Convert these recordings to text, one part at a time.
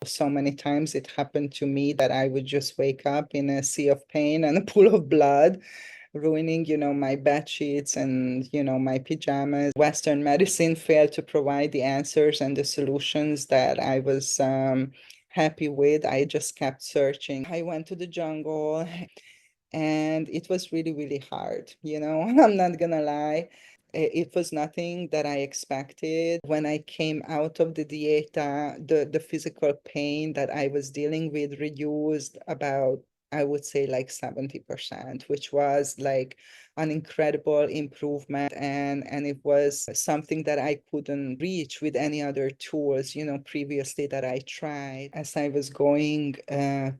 So many times it happened to me that I would just wake up in a sea of pain and a pool of blood, ruining, my bed sheets and, my pajamas. Western medicine failed to provide the answers and the solutions that I was happy with. I just kept searching. I went to the jungle and it was really, really hard, I'm not gonna lie. It was nothing that I expected. When I came out of the dieta, the physical pain that I was dealing with reduced about, I would say, like 70%, which was like an incredible improvement. And it was something that I couldn't reach with any other tools, previously that I tried. As I was going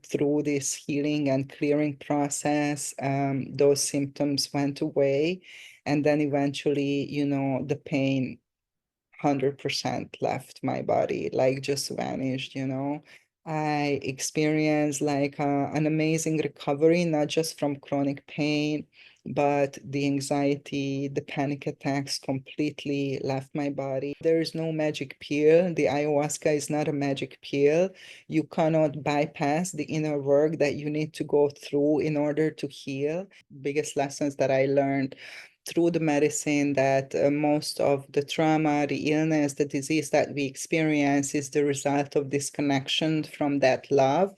through this healing and clearing process, those symptoms went away. And then eventually, the pain 100% left my body, like just vanished. I experienced like an amazing recovery, not just from chronic pain, but the anxiety, the panic attacks completely left my body. There is no magic pill. The ayahuasca is not a magic pill. You cannot bypass the inner work that you need to go through in order to heal. Biggest lessons that I learned through the medicine, that most of the trauma, the illness, the disease that we experience is the result of disconnection from that love,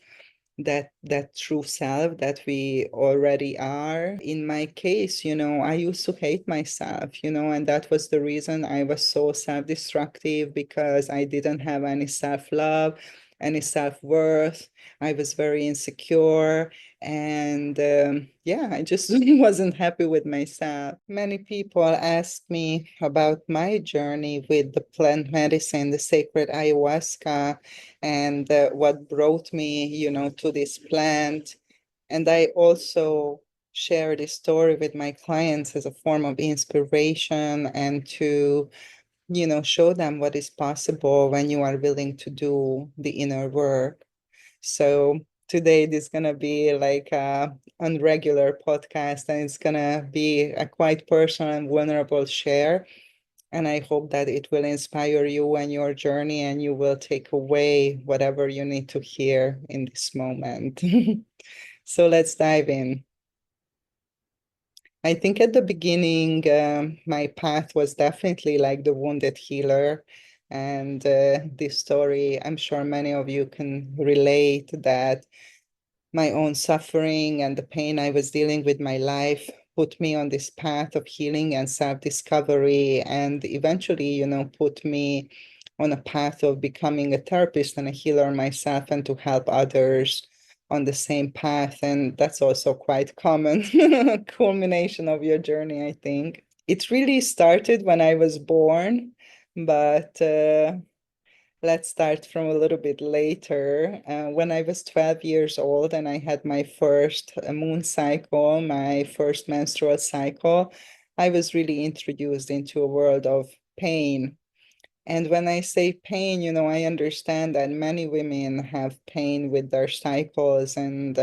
that true self that we already are. In my case, I used to hate myself, and that was the reason I was so self-destructive, because I didn't have any self-love, any self-worth. I was very insecure, and yeah, I just wasn't happy with myself. Many people ask me about my journey with the plant medicine, the sacred ayahuasca, and what brought me, to this plant. And I also share this story with my clients as a form of inspiration, and to, show them what is possible when you are willing to do the inner work. So today this is gonna be like a unregular podcast, and it's gonna be a quite personal and vulnerable share. And I hope that it will inspire you and your journey, and you will take away whatever you need to hear in this moment. So let's dive in. I think at the beginning, my path was definitely like the wounded healer. And this story, I'm sure many of you can relate, that my own suffering and the pain I was dealing with my life put me on this path of healing and self-discovery, and eventually, put me on a path of becoming a therapist and a healer myself, and to help others on the same path. And that's also quite common culmination of your journey, I think. It really started when I was born, but let's start from a little bit later. When I was 12 years old and I had my first moon cycle, my first menstrual cycle, I was really introduced into a world of pain. And when I say pain, I understand that many women have pain with their cycles, and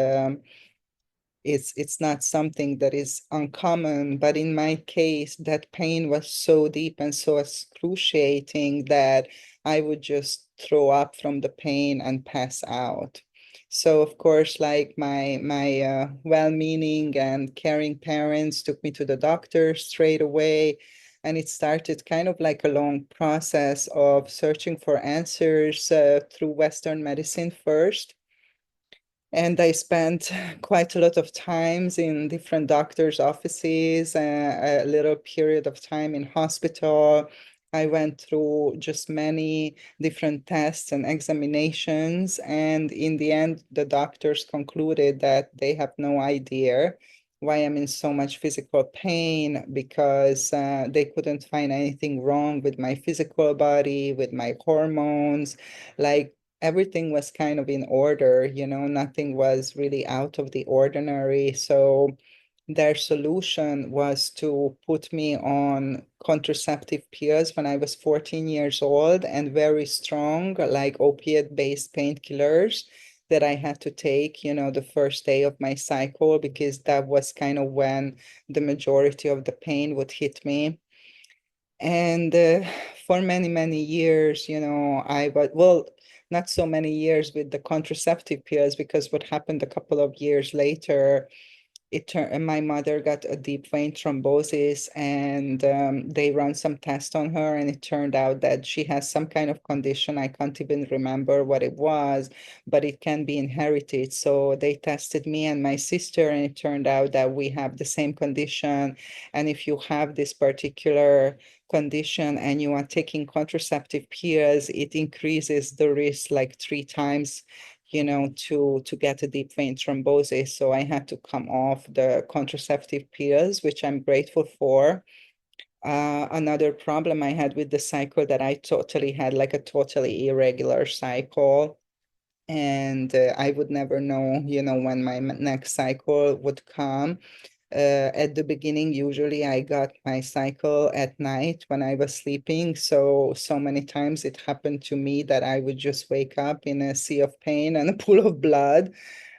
it's not something that is uncommon. But in my case, that pain was so deep and so excruciating that I would just throw up from the pain and pass out. So of course, like my well-meaning and caring parents took me to the doctor straight away. And it started kind of like a long process of searching for answers through Western medicine first. And I spent quite a lot of times in different doctors' offices, a little period of time in hospital. I went through just many different tests and examinations. And in the end, the doctors concluded that they have no idea why I'm in so much physical pain, because they couldn't find anything wrong with my physical body, with my hormones. Like, everything was kind of in order, nothing was really out of the ordinary. So their solution was to put me on contraceptive pills when I was 14 years old, and very strong, like opiate-based painkillers that I had to take, the first day of my cycle, because that was kind of when the majority of the pain would hit me. And for many, many years, I was, well, not so many years with the contraceptive pills, because what happened a couple of years later, my mother got a deep vein thrombosis, and they ran some tests on her, and it turned out that she has some kind of condition. I can't even remember what it was, but it can be inherited. So they tested me and my sister, and it turned out that we have the same condition. And if you have this particular condition and you are taking contraceptive pills, it increases the risk like 3 times, to get a deep vein thrombosis. So I had to come off the contraceptive pills, which I'm grateful for. Another problem I had with the cycle, that I totally had like a totally irregular cycle. And I would never know, when my next cycle would come. At the beginning, usually I got my cycle at night when I was sleeping. So many times it happened to me that I would just wake up in a sea of pain and a pool of blood,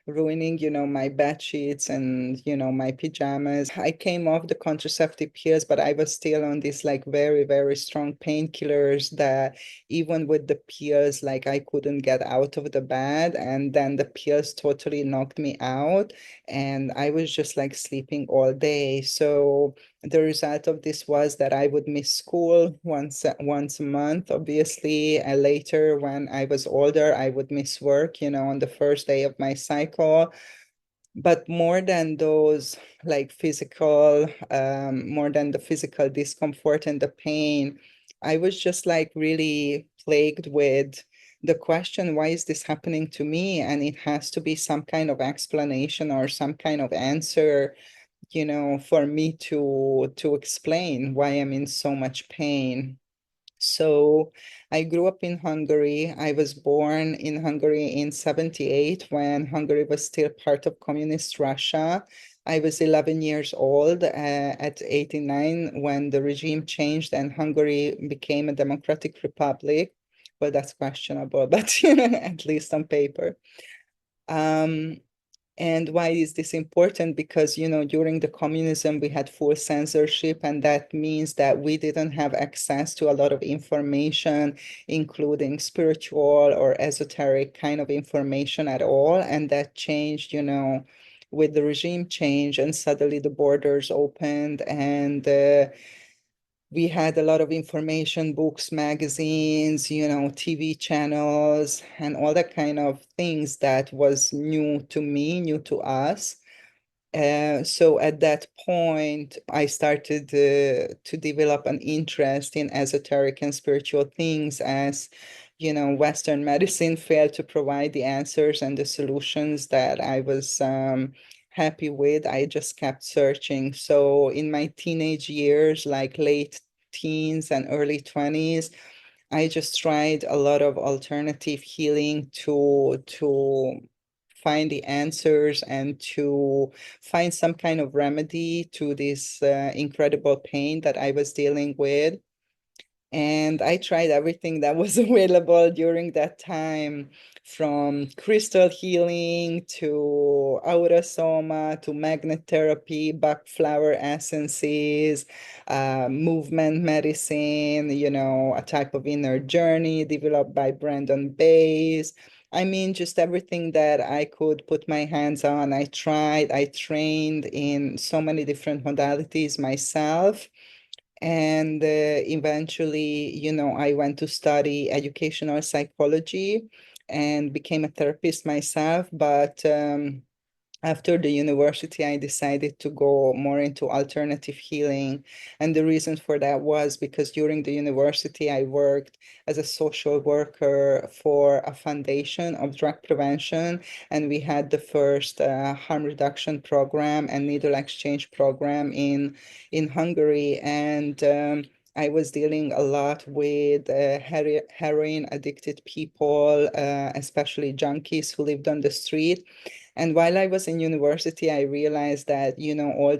ruining, my bed sheets and, my pajamas. I came off the contraceptive pills, but I was still on these like very, very strong painkillers that even with the pills, like I couldn't get out of the bed. And then the pills totally knocked me out, and I was just like sleeping all day. So the result of this was that I would miss school once a month, obviously. And later, when I was older, I would miss work, on the first day of my cycle. But more than those, like more than the physical discomfort and the pain, I was just like really plagued with the question, why is this happening to me? And it has to be some kind of explanation or some kind of answer, for me to explain why I'm in so much pain. So I grew up in Hungary. I was born in Hungary in 78, when Hungary was still part of communist Russia. I was 11 years old at 89 when the regime changed and Hungary became a democratic republic. Well, that's questionable, but at least on paper. Um, and why is this important? Because, during the communism, we had full censorship, and that means that we didn't have access to a lot of information, including spiritual or esoteric kind of information at all. And that changed, with the regime change, and suddenly the borders opened, and we had a lot of information, books, magazines, TV channels, and all that kind of things that was new to me, new to us. So at that point, I started to develop an interest in esoteric and spiritual things, as, Western medicine failed to provide the answers and the solutions that I was happy with. I just kept searching. So in my teenage years, like late teens and early 20s, I just tried a lot of alternative healing to find the answers and to find some kind of remedy to this incredible pain that I was dealing with. And I tried everything that was available during that time, from crystal healing to aura soma to magnet therapy, Bach flower essences, movement medicine, a type of inner journey developed by Brandon Bays. I mean, just everything that I could put my hands on. I tried, I trained in so many different modalities myself. And eventually, I went to study educational psychology and became a therapist myself. But after the university, I decided to go more into alternative healing. And the reason for that was because during the university, I worked as a social worker for a foundation of drug prevention. And we had the first harm reduction program and needle exchange program in Hungary. And I was dealing a lot with heroin addicted people, especially junkies who lived on the street. And while I was in university, I realized that, all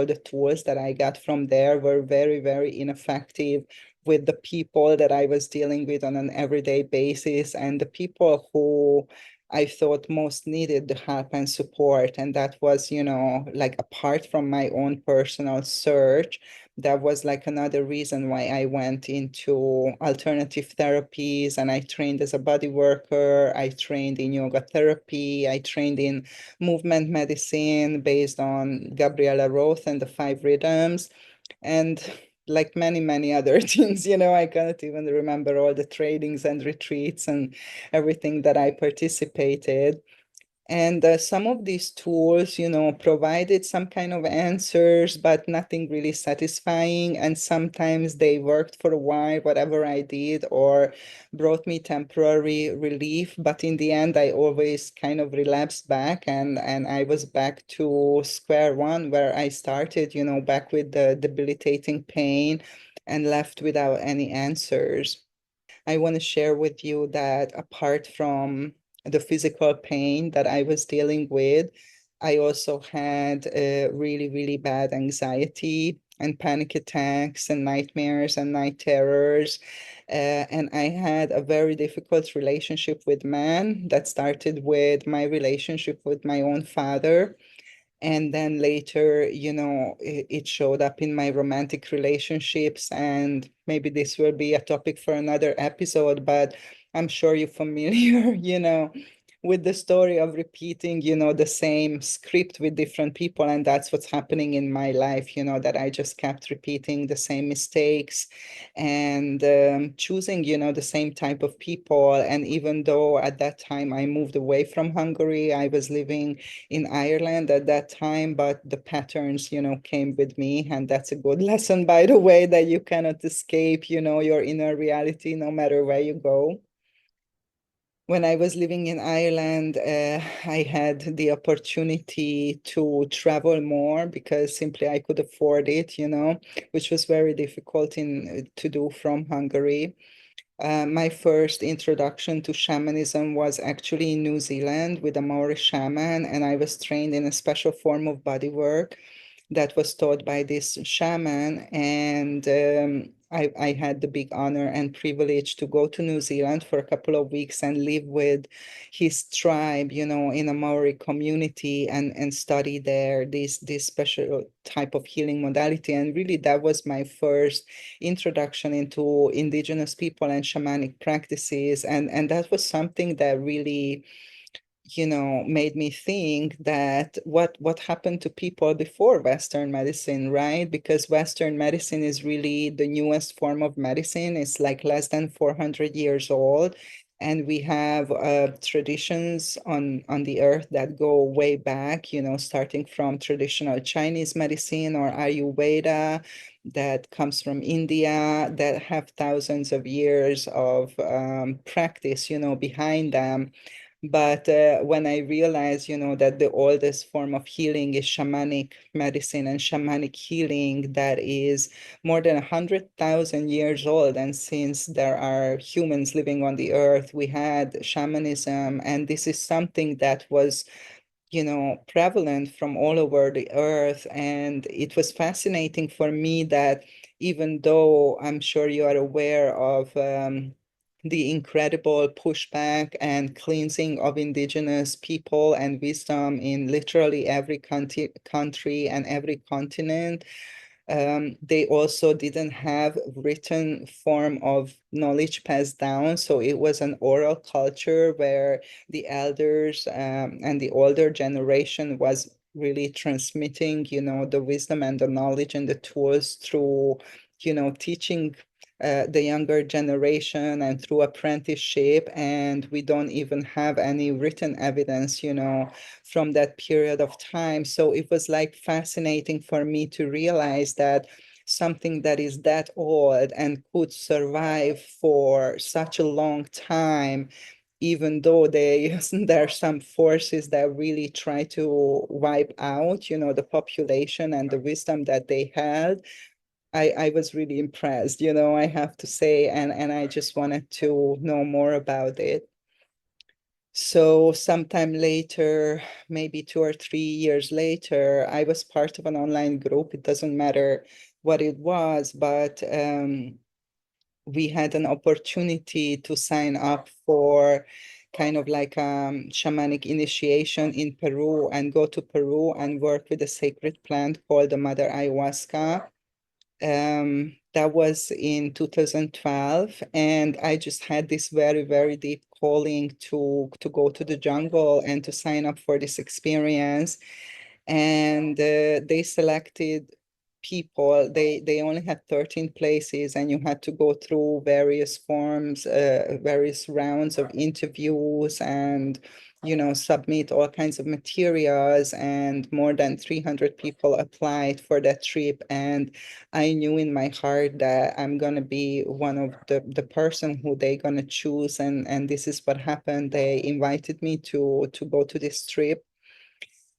the tools that I got from there were very, very ineffective with the people that I was dealing with on an everyday basis, and the people who I thought most needed the help and support. And that was, like apart from my own personal search, that was like another reason why I went into alternative therapies, and I trained as a body worker. I trained in yoga therapy. I trained in movement medicine based on Gabriela Roth and the five rhythms, and like many, many other things. I cannot even remember all the trainings and retreats and everything that I participated. And some of these tools, provided some kind of answers, but nothing really satisfying. And sometimes they worked for a while, whatever I did, or brought me temporary relief. But in the end, I always kind of relapsed back, and I was back to square one where I started, back with the debilitating pain and left without any answers. I want to share with you that apart from the physical pain that I was dealing with, I also had really, really bad anxiety and panic attacks and nightmares and night terrors. And I had a very difficult relationship with men that started with my relationship with my own father. And then later, it showed up in my romantic relationships. And maybe this will be a topic for another episode, but I'm sure you're familiar, with the story of repeating, the same script with different people. And that's what's happening in my life, that I just kept repeating the same mistakes and choosing, the same type of people. And even though at that time I moved away from Hungary, I was living in Ireland at that time, but the patterns, came with me. And that's a good lesson, by the way, that you cannot escape, your inner reality no matter where you go. When I was living in Ireland, I had the opportunity to travel more because simply I could afford it, which was very difficult to do from Hungary. My first introduction to shamanism was actually in New Zealand with a Maori shaman, and I was trained in a special form of body work that was taught by this shaman. And I had the big honor and privilege to go to New Zealand for a couple of weeks and live with his tribe, in a Maori community, and study there this special type of healing modality. And really, that was my first introduction into indigenous people and shamanic practices. And that was something that really made me think that what happened to people before Western medicine, right? Because Western medicine is really the newest form of medicine. It's like less than 400 years old. And we have traditions on the earth that go way back, starting from traditional Chinese medicine or Ayurveda that comes from India, that have thousands of years of practice, behind them. But when I realized, that the oldest form of healing is shamanic medicine and shamanic healing, that is more than 100,000 years old. And since there are humans living on the earth, we had shamanism. And this is something that was prevalent from all over the earth. And it was fascinating for me that even though I'm sure you are aware of the incredible pushback and cleansing of indigenous people and wisdom in literally every country and every continent, they also didn't have written form of knowledge passed down. So it was an oral culture where the elders and the older generation was really transmitting, the wisdom and the knowledge and the tools through, teaching the younger generation and through apprenticeship. And we don't even have any written evidence, from that period of time. So it was like fascinating for me to realize that something that is that old and could survive for such a long time, even though there are some forces that really try to wipe out, the population and the wisdom that they had. I was really impressed, I have to say, and I just wanted to know more about it. So sometime later, maybe 2 or 3 years later, I was part of an online group. It doesn't matter what it was, but we had an opportunity to sign up for kind of like shamanic initiation in Peru and go to Peru and work with a sacred plant called the Mother Ayahuasca. That was in 2012, and I just had this very, very deep calling to go to the jungle and to sign up for this experience. And they selected people. They only had 13 places, and you had to go through various forms, various rounds of interviews, and submit all kinds of materials. And more than 300 people applied for that trip. And I knew in my heart that I'm gonna be one of the person who they gonna choose. And this is what happened. They invited me to go to this trip.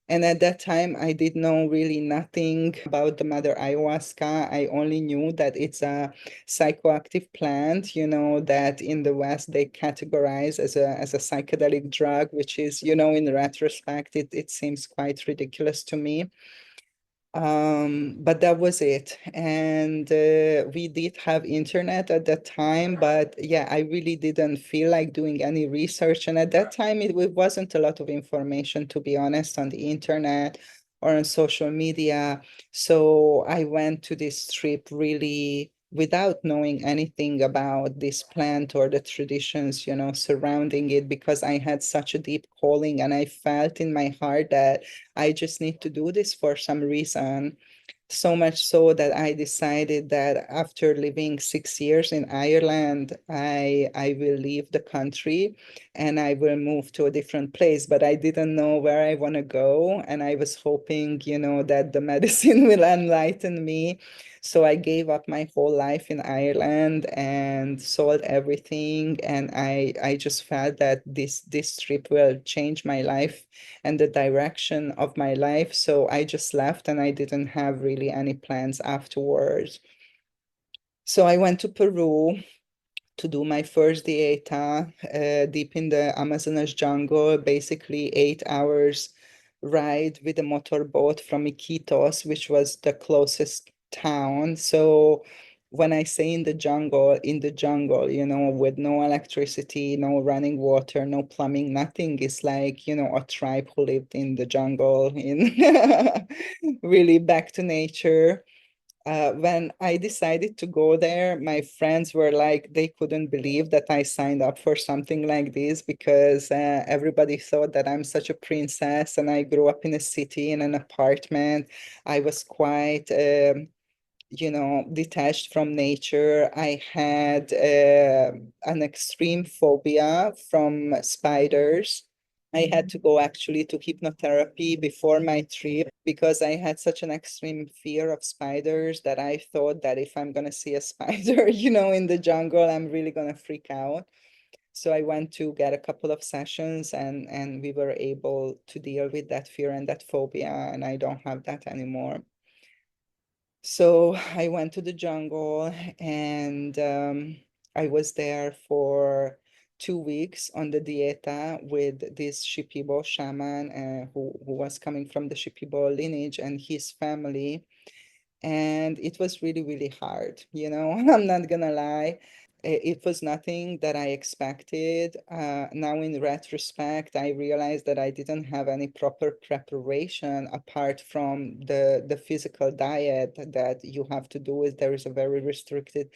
And at that time, I did know really nothing about the Mother Ayahuasca. I only knew that it's a psychoactive plant, that in the West they categorize as a psychedelic drug, which is, in retrospect, it seems quite ridiculous to me. But that was it. And we did have internet at that time, but yeah, I really didn't feel like doing any research. And at that time, it wasn't a lot of information, to be honest, on the internet or on social media. So I went to this trip really without knowing anything about this plant or the traditions, surrounding it, because I had such a deep calling, and I felt in my heart that I just need to do this for some reason. So much so that I decided that after living 6 years in Ireland, I will leave the country and I will move to a different place. But I didn't know where I want to go. And I was hoping, that the medicine will enlighten me. So I gave up my whole life in Ireland and sold everything. And I just felt that this trip will change my life and the direction of my life. So I just left, and I didn't have really any plans afterwards. So I went to Peru to do my first dieta, deep in the Amazonas jungle, basically 8 hours ride with a motorboat from Iquitos, which was the closest town. So when I say in the jungle, with no electricity, no running water, no plumbing, nothing, is like, a tribe who lived in the jungle, in really back to nature. When I decided to go there, my friends were like, they couldn't believe that I signed up for something like this, because everybody thought that I'm such a princess and I grew up in a city in an apartment. I was quite, detached from nature. I had an extreme phobia from spiders. I had to go actually to hypnotherapy before my trip, because I had such an extreme fear of spiders that I thought that if I'm going to see a spider, in the jungle, I'm really going to freak out. So I went to get a couple of sessions, and we were able to deal with that fear and that phobia, and I don't have that anymore. So I went to the jungle, and I was there for 2 weeks on the dieta with this Shipibo shaman, who was coming from the Shipibo lineage, and his family. And it was really, really hard, I'm not gonna lie. It was nothing that I expected. Now, in retrospect, I realized that I didn't have any proper preparation apart from the physical diet that you have to do. Is there is a very restricted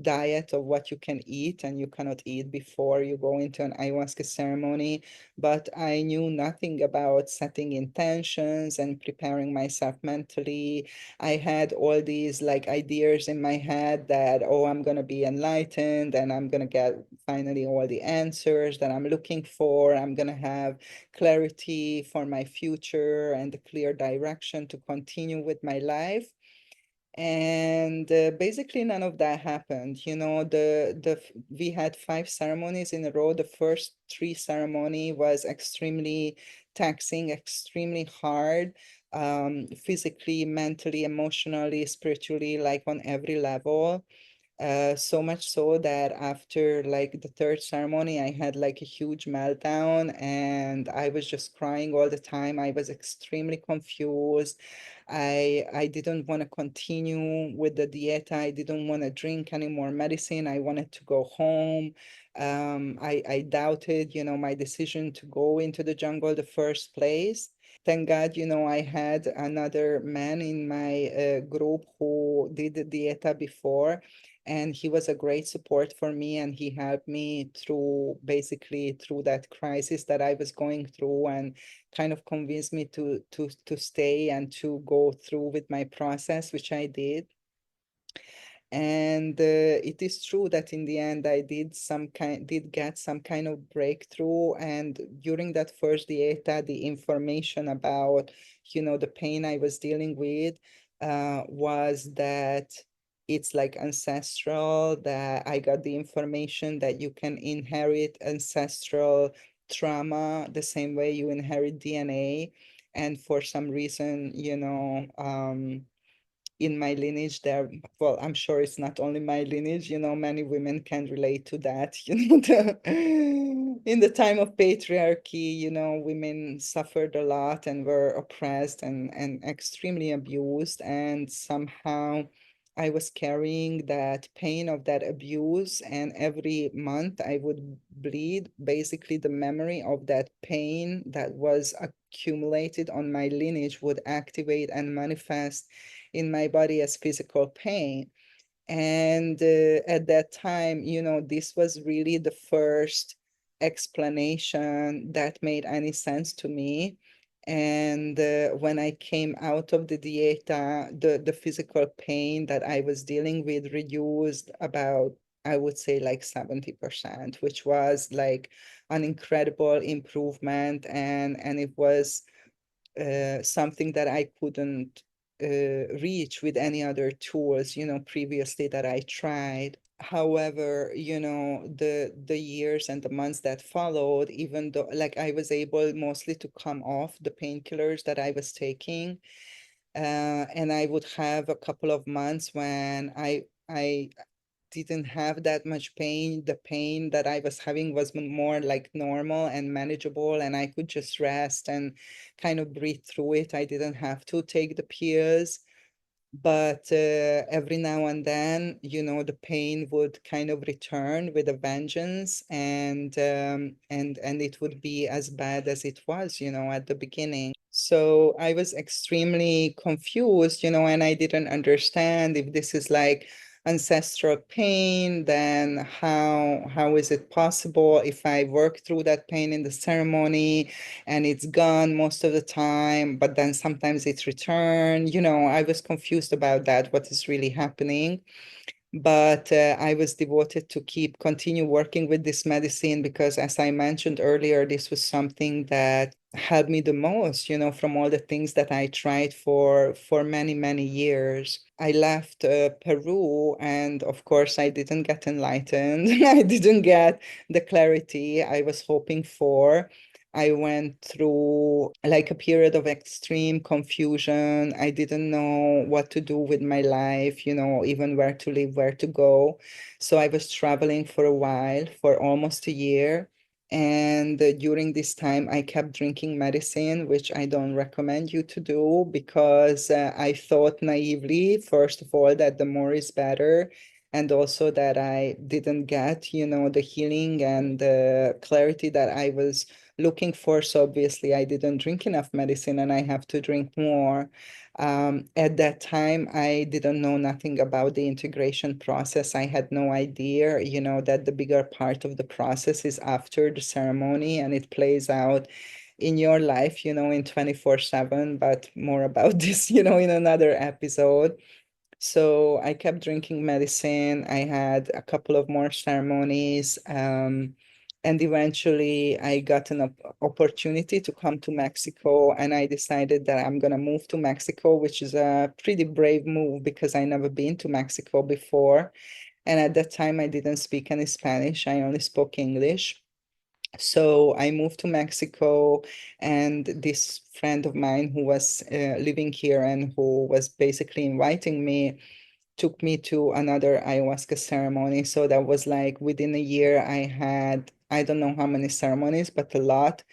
diet of what you can eat, and you cannot eat before you go into an ayahuasca ceremony. But I knew nothing about setting intentions and preparing myself mentally. I had all these like ideas in my head that, oh, I'm going to be enlightened and I'm going to get finally all the answers that I'm looking for. I'm going to have clarity for my future and a clear direction to continue with my life. And basically none of that happened. We had 5 ceremonies in a row. The first 3 ceremony was extremely taxing, extremely hard, physically, mentally, emotionally, spiritually, like on every level. So much so that after like the third ceremony, I had like a huge meltdown, and I was just crying all the time. I was extremely confused. I didn't want to continue with the dieta. I didn't want to drink any more medicine. I wanted to go home. I doubted, my decision to go into the jungle the first place. Thank God, I had another man in my group who did the dieta before, and he was a great support for me, and he helped me through basically through that crisis that I was going through, and kind of convinced me to stay and to go through with my process, which I did. And it is true that in the end I did get some kind of breakthrough. And during that first dieta, the information about, the pain I was dealing with was that it's like ancestral, that I got the information that you can inherit ancestral trauma the same way you inherit DNA. And for some reason, in my lineage there, well, I'm sure it's not only my lineage, many women can relate to that. In the time of patriarchy, women suffered a lot and were oppressed and extremely abused, and somehow I was carrying that pain of that abuse, and every month I would bleed. Basically, the memory of that pain that was accumulated on my lineage would activate and manifest in my body as physical pain. And at that time, this was really the first explanation that made any sense to me. And when I came out of the dieta, the physical pain that I was dealing with reduced about, I would say, like 70%, which was like an incredible improvement. And it was something that I couldn't reach with any other tools, previously that I tried. However, the years and the months that followed, even though like I was able mostly to come off the painkillers that I was taking, and I would have a couple of months when I didn't have that much pain. The pain that I was having was more like normal and manageable, and I could just rest and kind of breathe through it. I didn't have to take the pills. But every now and then, the pain would kind of return with a vengeance, and it would be as bad as it was, at the beginning. So I was extremely confused, and I didn't understand if this is like ancestral pain, then how is it possible if I work through that pain in the ceremony and it's gone most of the time, but then sometimes it's returned. I was confused about that, what is really happening. But I was devoted to continue working with this medicine because, as I mentioned earlier, this was something that helped me the most, from all the things that I tried for many, many years. I left Peru, and of course, I didn't get enlightened. I didn't get the clarity I was hoping for. I went through like a period of extreme confusion. I didn't know what to do with my life, even where to live, where to go. So I was traveling for a while, for almost a year. And during this time, I kept drinking medicine, which I don't recommend you to do because I thought naively, first of all, that the more is better. And also that I didn't get, the healing and the clarity that I was looking for. So obviously I didn't drink enough medicine and I have to drink more. At that time, I didn't know nothing about the integration process. I had no idea, that the bigger part of the process is after the ceremony and it plays out in your life, in 24/7, but more about this, in another episode. So I kept drinking medicine. I had a couple of more ceremonies. And eventually I got an opportunity to come to Mexico, and I decided that I'm going to move to Mexico, which is a pretty brave move because I never been to Mexico before. And at that time, I didn't speak any Spanish. I only spoke English. So I moved to Mexico, and this friend of mine who was living here and who was basically inviting me took me to another ayahuasca ceremony. So that was like within a year, I had, I don't know how many ceremonies, but a lot.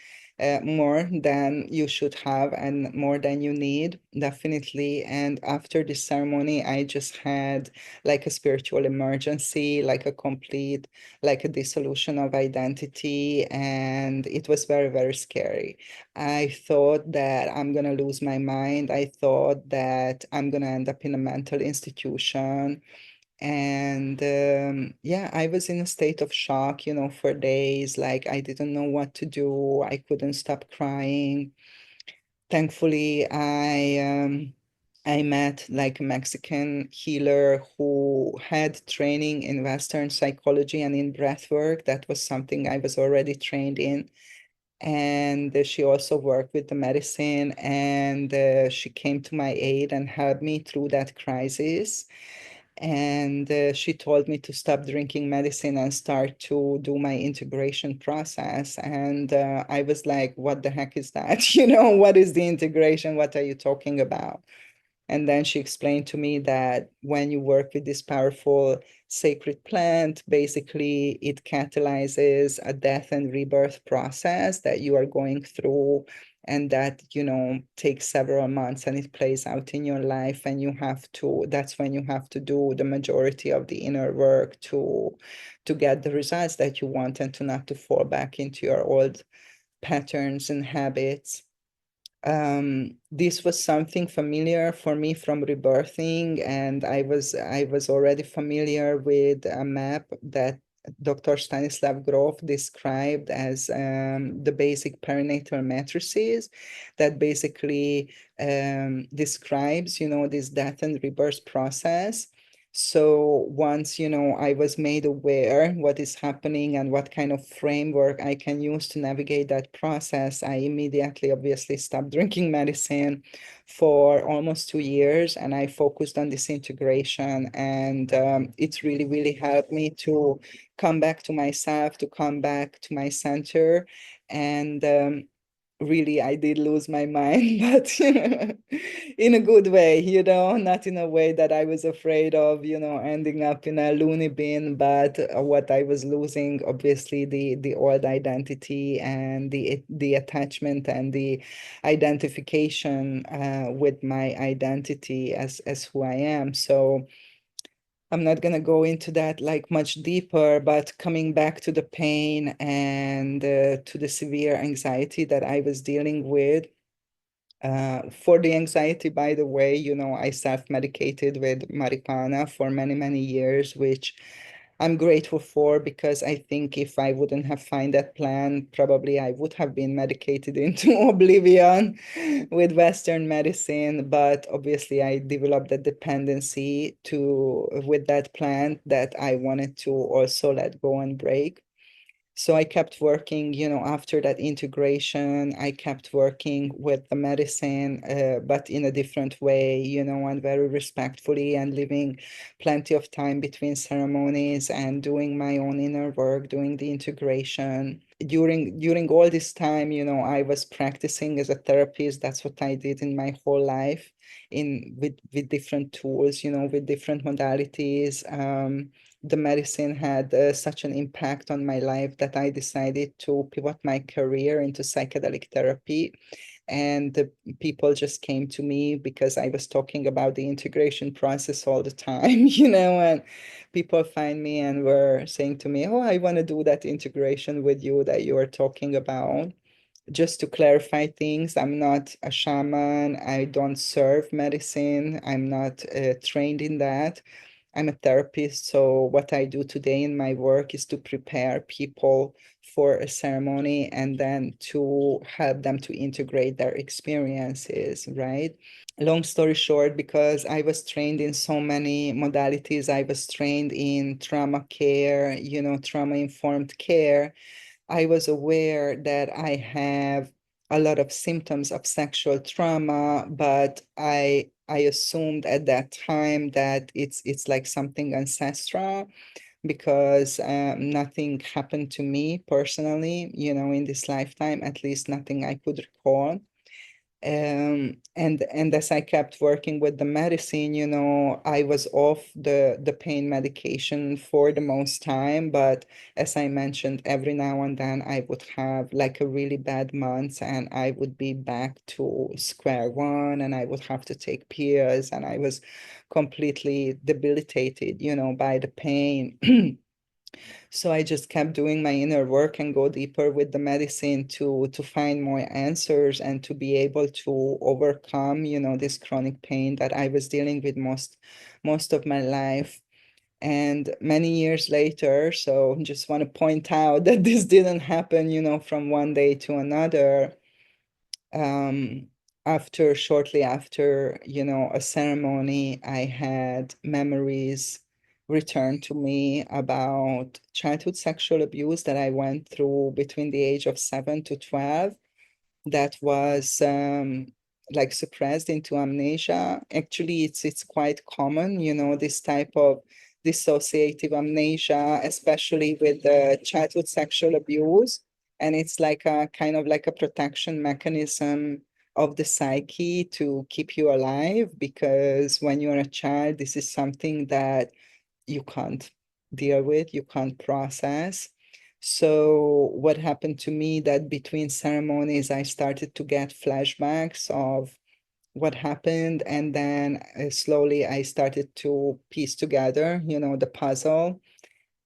more than you should have and more than you need, definitely. And after this ceremony, I just had like a spiritual emergency, like a complete, like a dissolution of identity. And it was very, very scary. I thought that I'm gonna lose my mind. I thought that I'm gonna end up in a mental institution. And yeah, I was in a state of shock, for days. Like I didn't know what to do. I couldn't stop crying. Thankfully, I met like a Mexican healer who had training in Western psychology and in breath work. That was something I was already trained in. And she also worked with the medicine, and she came to my aid and helped me through that crisis. And she told me to stop drinking medicine and start to do my integration process. And I was like, what the heck is that? What is the integration? What are you talking about? And then she explained to me that when you work with this powerful sacred plant, basically it catalyzes a death and rebirth process that you are going through, and that, takes several months and it plays out in your life. And that's when you have to do the majority of the inner work to get the results that you want, and to not to fall back into your old patterns and habits. This was something familiar for me from rebirthing, and I was already familiar with a map that Dr. Stanislav Grof described as the basic perinatal matrices that basically describes, this death and rebirth process. So once, I was made aware what is happening and what kind of framework I can use to navigate that process, I immediately obviously stopped drinking medicine for almost 2 years, and I focused on this integration. And it's really, really helped me to come back to myself, to come back to my center. And really, I did lose my mind, but in a good way, not in a way that I was afraid of, ending up in a loony bin. But what I was losing, obviously, the old identity and the attachment and the identification with my identity as who I am. So I'm not going to go into that like much deeper, but coming back to the pain and to the severe anxiety that I was dealing with. For the anxiety, by the way, I self-medicated with marijuana for many, many years, which I'm grateful for, because I think if I wouldn't have found that plan, probably I would have been medicated into oblivion with Western medicine. But obviously, I developed a dependency with that plant that I wanted to also let go and break. So I kept working, after that integration, I kept working with the medicine, but in a different way, and very respectfully, and leaving plenty of time between ceremonies and doing my own inner work, doing the integration. During all this time, I was practicing as a therapist. That's what I did in my whole life, with different tools, with different modalities. The medicine had such an impact on my life that I decided to pivot my career into psychedelic therapy. And the people just came to me because I was talking about the integration process all the time, and people find me and were saying to me, oh, I want to do that integration with you that you are talking about. Just to clarify things, I'm not a shaman. I don't serve medicine. I'm not trained in that. I'm a therapist, so what I do today in my work is to prepare people for a ceremony and then to help them to integrate their experiences, right? Long story short, because I was trained in so many modalities, I was trained in trauma care, trauma-informed care. I was aware that I have a lot of symptoms of sexual trauma, but I assumed at that time that it's like something ancestral, because nothing happened to me personally, in this lifetime, at least nothing I could recall. And as I kept working with the medicine, I was off the pain medication for the most time. But as I mentioned, every now and then I would have like a really bad month and I would be back to square one and I would have to take pills and I was completely debilitated, by the pain. So I just kept doing my inner work and go deeper with the medicine to find more answers and to be able to overcome, this chronic pain that I was dealing with most of my life. And many years later, so just want to point out that this didn't happen, from one day to another. um, Shortly after, a ceremony, I had memories return to me about childhood sexual abuse that I went through between the age of 7 to 12 that was like suppressed into amnesia. Actually, it's quite common, this type of dissociative amnesia, especially with the childhood sexual abuse. And it's like a kind of like a protection mechanism of the psyche to keep you alive, because when you're a child, this is something that you can't deal with, you can't process. So what happened to me that between ceremonies, I started to get flashbacks of what happened. And then slowly I started to piece together, the puzzle.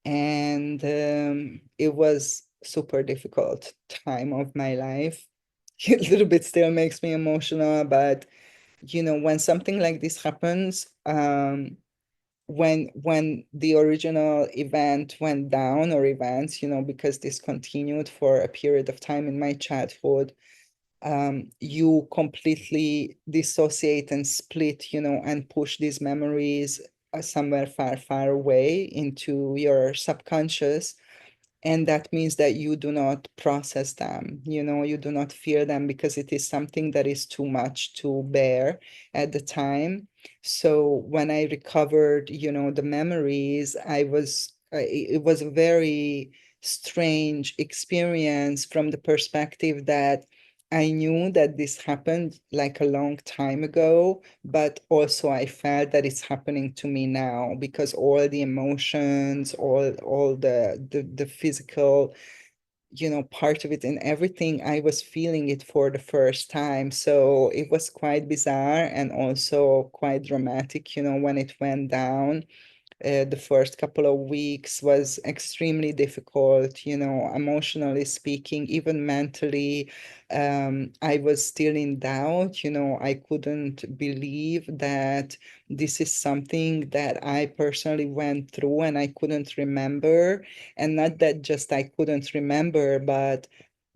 And it was super difficult time of my life. A little bit still makes me emotional, but when something like this happens, when the original event went down, or events, because this continued for a period of time in my childhood, you completely dissociate and split, and push these memories somewhere far, far away into your subconscious. And that means that you do not process them, you do not feel them, because it is something that is too much to bear at the time. So when I recovered, the memories, it was a very strange experience from the perspective that I knew that this happened like a long time ago, but also I felt that it's happening to me now, because all the emotions, all the physical, part of it and everything, I was feeling it for the first time. So it was quite bizarre and also quite dramatic, when it went down. The first couple of weeks was extremely difficult, emotionally speaking, even mentally. I was still in doubt, I couldn't believe that this is something that I personally went through and I couldn't remember. And not that just I couldn't remember, but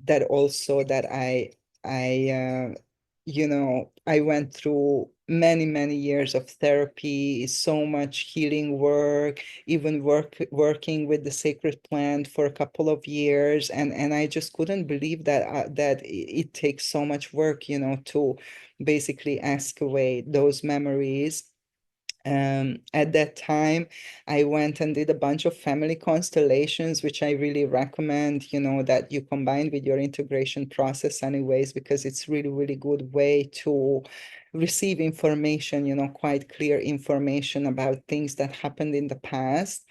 that also that I went through many, many years of therapy, so much healing work, even working with the sacred plant for a couple of years, and I just couldn't believe that it takes so much work, to basically ask away those memories. At that time, I went and did a bunch of family constellations, which I really recommend, that you combine with your integration process anyways, because it's really, really good way to receive information, quite clear information about things that happened in the past.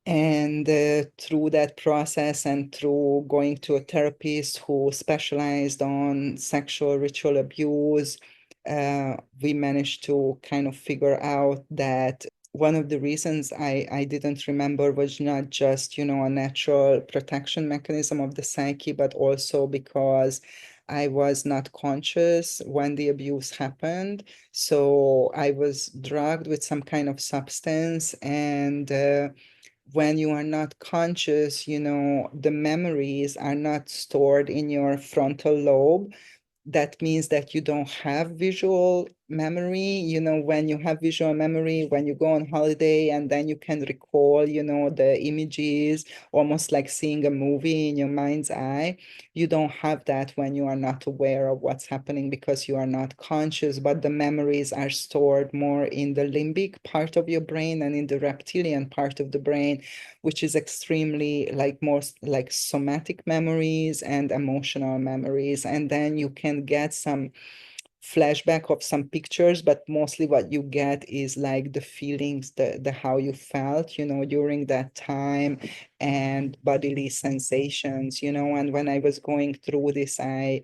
And through that process and through going to a therapist who specialized on sexual ritual abuse, we managed to kind of figure out that one of the reasons I didn't remember was not just, a natural protection mechanism of the psyche, but also because I was not conscious when the abuse happened. So I was drugged with some kind of substance, and when you are not conscious, the memories are not stored in your frontal lobe. That means that you don't have visual memory, when you have visual memory, when you go on holiday and then you can recall, the images, almost like seeing a movie in your mind's eye. You don't have that when you are not aware of what's happening because you are not conscious, but the memories are stored more in the limbic part of your brain and in the reptilian part of the brain, which is extremely like more like somatic memories and emotional memories. And then you can get some flashback of some pictures, but mostly what you get is like the feelings, the how you felt, during that time, and bodily sensations, and when I was going through this, I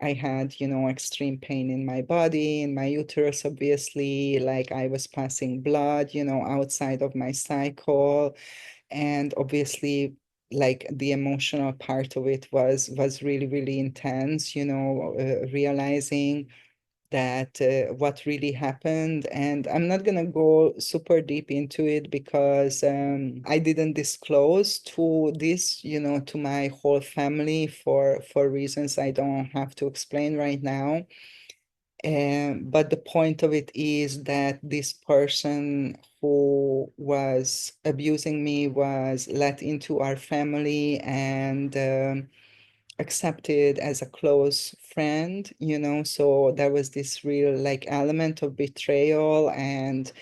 had, extreme pain in my body, in my uterus, obviously, like I was passing blood, outside of my cycle. And obviously, like the emotional part of it was really, really intense, realizing that what really happened. And I'm not gonna go super deep into it because I didn't disclose to this, to my whole family for reasons I don't have to explain right now. But the point of it is that this person who was abusing me was let into our family and accepted as a close friend, so there was this real like element of betrayal and,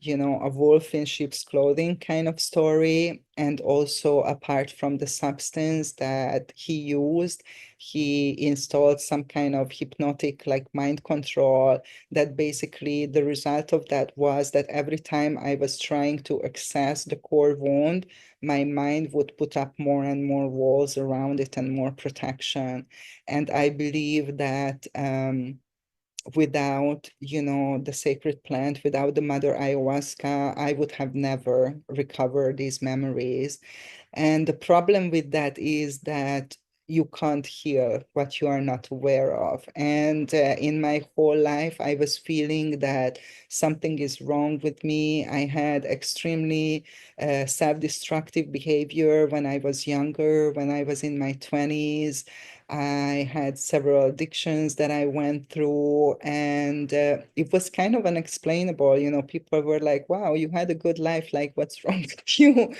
a wolf in sheep's clothing kind of story. And also, apart from the substance that he used, he installed some kind of hypnotic, like mind control, that basically the result of that was that every time I was trying to access the core wound, my mind would put up more and more walls around it and more protection. And I believe that without, the sacred plant, without the Mother Ayahuasca, I would have never recovered these memories. And the problem with that is that you can't heal what you are not aware of. And in my whole life, I was feeling that something is wrong with me. I had extremely self-destructive behavior when I was younger, when I was in my 20s. I had several addictions that I went through, and it was kind of unexplainable. People were like, wow, you had a good life. Like, what's wrong with you?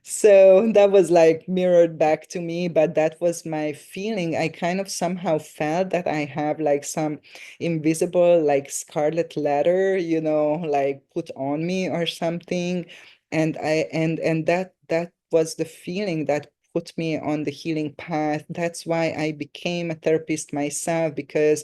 So that was like mirrored back to me, but that was my feeling. I kind of somehow felt that I have like some invisible, like scarlet letter, like put on me or something. And that was the feeling that put me on the healing path. That's why I became a therapist myself, because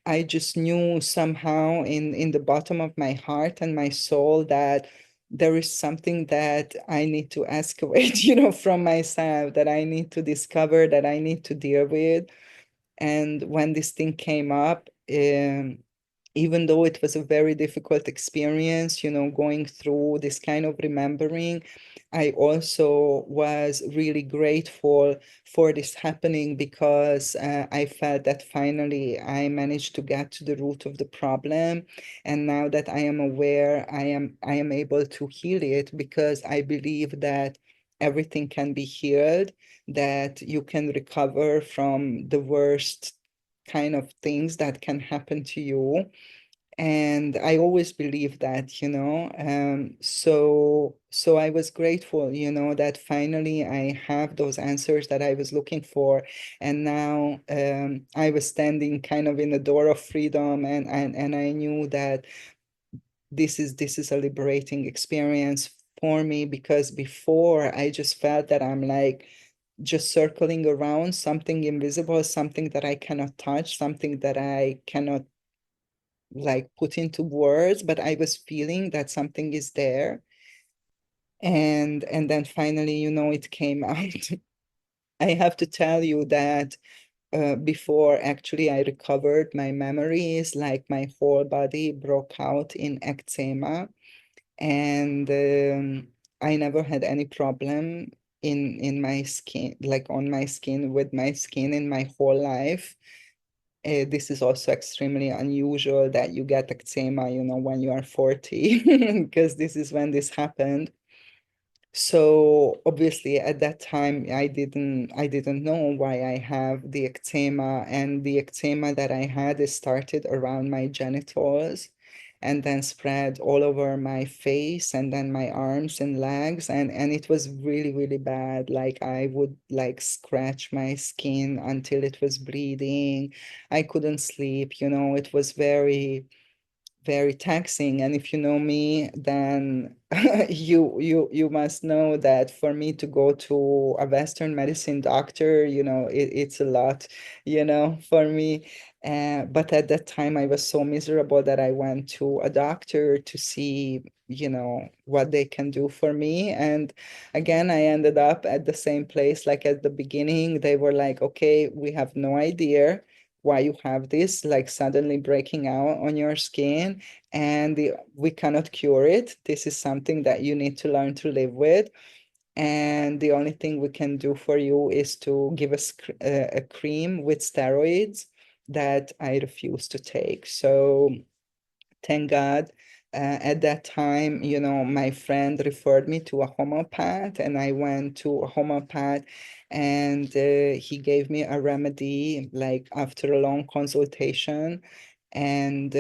I just knew somehow in the bottom of my heart and my soul that there is something that I need to excavate, from myself, that I need to discover, that I need to deal with. And when this thing came up, even though it was a very difficult experience, going through this kind of remembering, I also was really grateful for this happening, because I felt that finally I managed to get to the root of the problem. And now that I am aware, I am able to heal it, because I believe that everything can be healed, that you can recover from the worst kind of things that can happen to you. And I always believe that, so I was grateful, that finally I have those answers that I was looking for. And now I was standing kind of in the door of freedom, and I knew that this is a liberating experience for me, because before I just felt that I'm like just circling around something invisible, something that I cannot touch, something that I cannot like put into words, but I was feeling that something is there. And then finally, it came out. I have to tell you that before actually I recovered my memories, like my whole body broke out in eczema, and I never had any problem in my skin, like on my skin, with my skin in my whole life. This is also extremely unusual that you get eczema, when you are 40, because this is when this happened. So obviously at that time I didn't know why I have the eczema, and the eczema that I had is started around my genitals. and then spread all over my face and then my arms and legs, and it was really, really bad. Like I would like scratch my skin until it was bleeding. I couldn't sleep, it was very, very taxing. And if you know me, then you must know that for me to go to a Western medicine doctor, it's a lot, for me. But at that time, I was so miserable that I went to a doctor to see, what they can do for me. And again, I ended up at the same place like at the beginning. They were like, okay, we have no idea why you have this like suddenly breaking out on your skin, and we cannot cure it. This is something that you need to learn to live with, and the only thing we can do for you is to give us a cream with steroids that I refuse to take. So thank God. At that time, my friend referred me to a homeopath, and I went to a homeopath, and he gave me a remedy like after a long consultation, and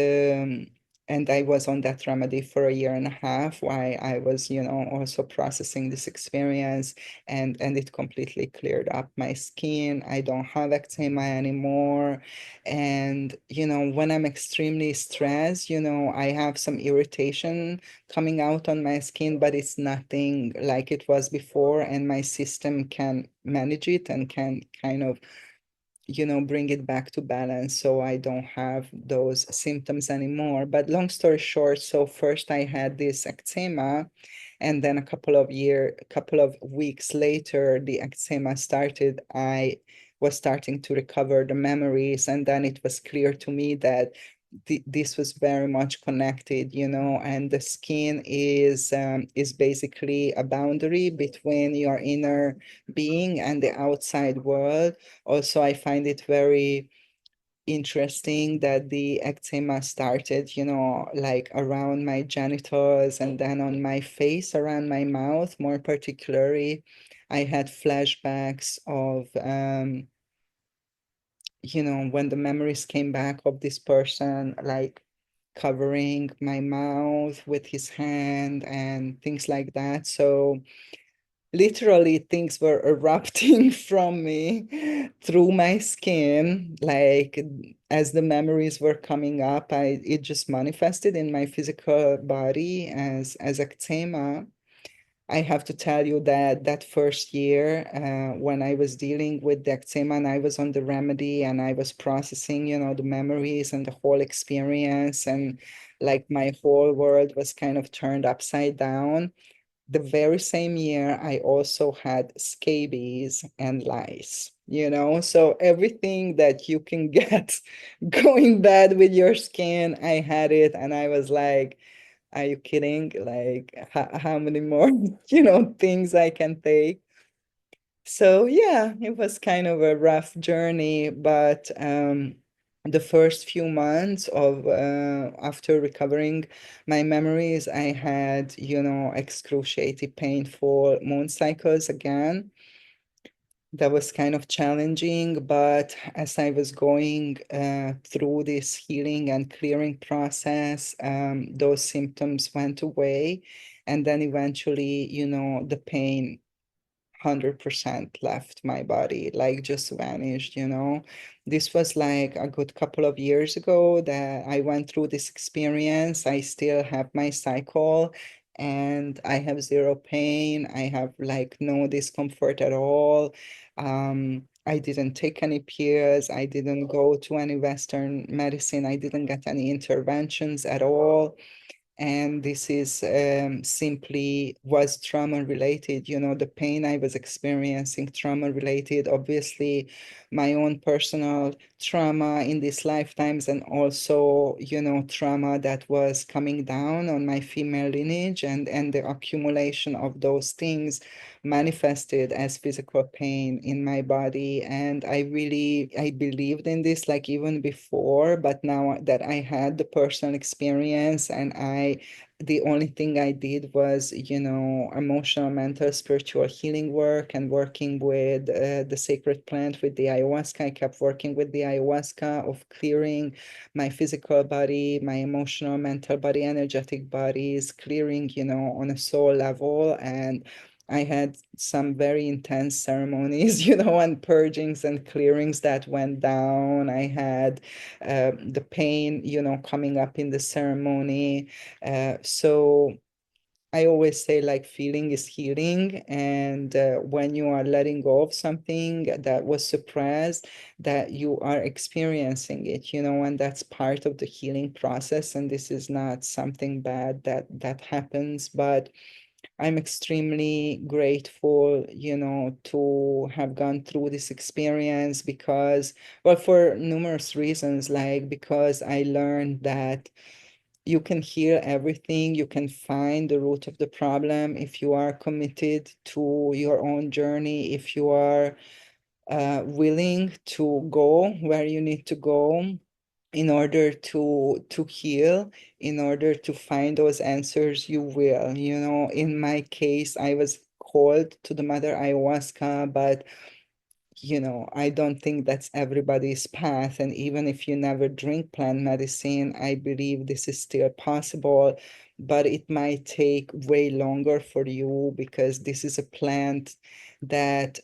and I was on that remedy for a year and a half while I was, also processing this experience, and it completely cleared up my skin. I don't have eczema anymore. And, when I'm extremely stressed, I have some irritation coming out on my skin, but it's nothing like it was before. And my system can manage it and can kind of, bring it back to balance. So I don't have those symptoms anymore. But long story short, so first I had this eczema, and then a couple of weeks later, the eczema started. I was starting to recover the memories, and then it was clear to me that this was very much connected, and the skin is basically a boundary between your inner being and the outside world. Also, I find it very interesting that the eczema started, like around my genitals and then on my face, around my mouth, more particularly. I had flashbacks of, when the memories came back of this person, like covering my mouth with his hand and things like that. So literally things were erupting from me through my skin, like as the memories were coming up, it just manifested in my physical body as eczema. I have to tell you that that first year, when I was dealing with the eczema and I was on the remedy and I was processing, the memories and the whole experience, and like my whole world was kind of turned upside down. The very same year, I also had scabies and lice, so everything that you can get going bad with your skin, I had it. And I was like, are you kidding? Like, how many more, things I can take? So yeah, it was kind of a rough journey, but the first few months of after recovering my memories, I had, excruciating, painful moon cycles again. That was kind of challenging, but as I was going through this healing and clearing process, those symptoms went away, and then eventually, the pain 100% left my body, like just vanished. This was like a good couple of years ago that I went through this experience. I still have my cycle and I have zero pain. I have like no discomfort at all. I didn't take any pills. I didn't go to any Western medicine. I didn't get any interventions at all. And this is simply was trauma related. The pain I was experiencing, trauma related, obviously my own personal trauma in these lifetimes, and also, trauma that was coming down on my female lineage, and the accumulation of those things manifested as physical pain in my body. And I believed in this like even before, but now that I had the personal experience, and the only thing I did was, emotional, mental, spiritual healing work and working with the sacred plant, with the ayahuasca. I kept working with the ayahuasca of clearing my physical body, my emotional, mental body, energetic bodies, clearing, on a soul level. And I had some very intense ceremonies, and purgings and clearings that went down. I had the pain, coming up in the ceremony. So I always say like feeling is healing. And when you are letting go of something that was suppressed, that you are experiencing it, and that's part of the healing process. And this is not something bad that happens, but I'm extremely grateful, to have gone through this experience because, well, for numerous reasons, like because I learned that you can heal everything. You can find the root of the problem if you are committed to your own journey, if you are willing to go where you need to go in order to heal, in order to find those answers. You will, in my case, I was called to the Mother Ayahuasca, but I don't think that's everybody's path. And even if you never drink plant medicine, I believe this is still possible, but it might take way longer for you because this is a plant that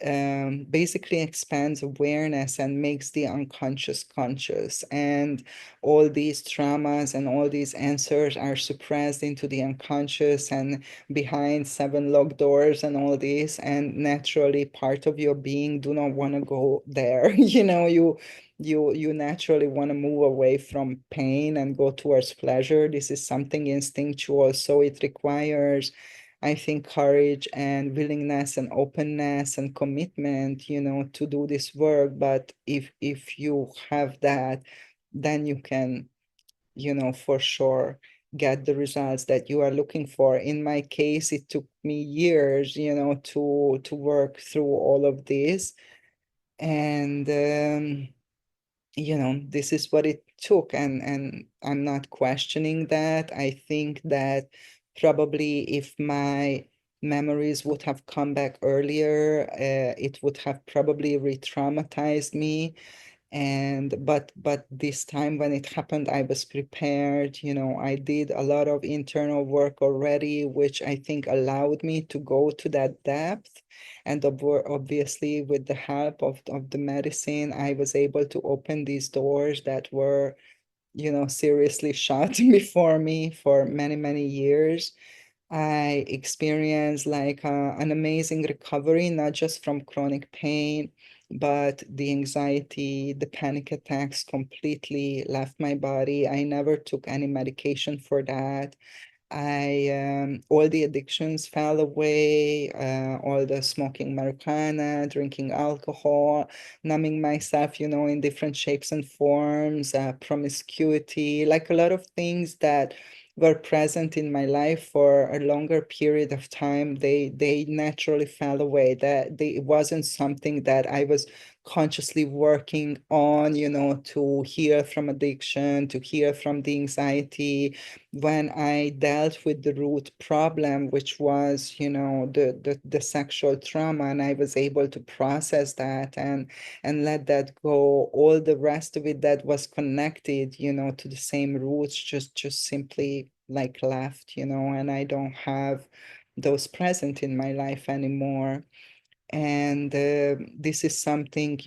basically expands awareness and makes the unconscious conscious. And all these traumas and all these answers are suppressed into the unconscious and behind seven locked doors and all this, and naturally part of your being do not want to go there. You naturally want to move away from pain and go towards pleasure. This is something instinctual, so it requires, I think, courage and willingness and openness and commitment, to do this work. But if you have that, then you can, for sure get the results that you are looking for. In my case, it took me years, to work through all of this. And this is what it took. And I'm not questioning that. I think that probably if my memories would have come back earlier, it would have probably re-traumatized me. And but this time when it happened, I was prepared. I did a lot of internal work already, which I think allowed me to go to that depth. And obviously with the help of the medicine, I was able to open these doors that were, seriously shut before me for many, many years. I experienced like an amazing recovery, not just from chronic pain, but the anxiety, the panic attacks completely left my body. I never took any medication for that. All the addictions fell away, all the smoking marijuana, drinking alcohol, numbing myself, in different shapes and forms, promiscuity, like a lot of things that were present in my life for a longer period of time. They naturally fell away. It wasn't something that I was consciously working on, to heal from addiction, to heal from the anxiety. When I dealt with the root problem, which was, the sexual trauma, and I was able to process that and let that go, all the rest of it that was connected, to the same roots, just simply like left, and I don't have those present in my life anymore. And this is something,